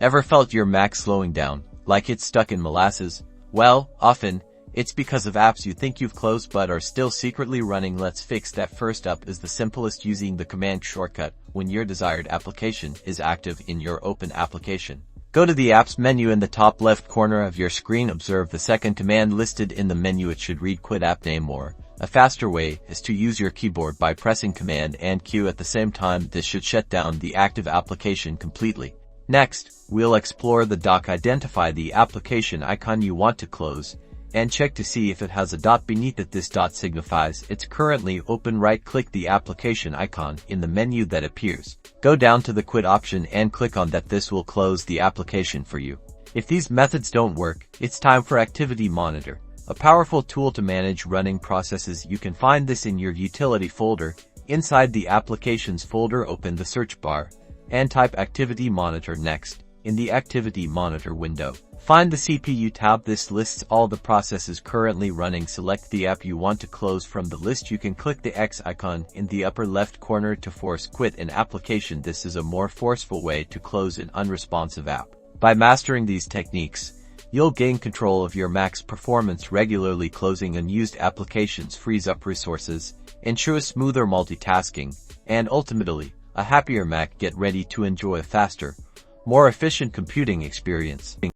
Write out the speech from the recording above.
Ever felt your Mac slowing down, like it's stuck in molasses? Well, often, it's because of apps you think you've closed but are still secretly running. Let's fix that. First up is the simplest, using the command shortcut when your desired application is active in your open application. Go to the Apps menu in the top left corner of your screen. Observe the second command listed in the menu. It should read Quit App Name Or. A faster way is to use your keyboard by pressing Command and Q at the same time. This should shut down the active application completely. Next, we'll explore the dock. Identify the application icon you want to close and check to see if it has a dot beneath it. This dot signifies it's currently open. Right-click the application icon in the menu that appears. Go down to the Quit option and click on that. This will close the application for you. If these methods don't work, it's time for Activity Monitor, a powerful tool to manage running processes. You can find this in your utility folder. Inside the Applications folder, open the search bar and type Activity Monitor. Next, in the Activity Monitor window, find the CPU tab. This lists all the processes currently running. Select the app you want to close from the list. You can click the X icon in the upper left corner to force quit an application. This is a more forceful way to close an unresponsive app. By mastering these techniques, you'll gain control of your Mac's performance. Regularly closing unused applications frees up resources, ensures smoother multitasking, and ultimately, a happier Mac. Get ready to enjoy a faster, more efficient computing experience.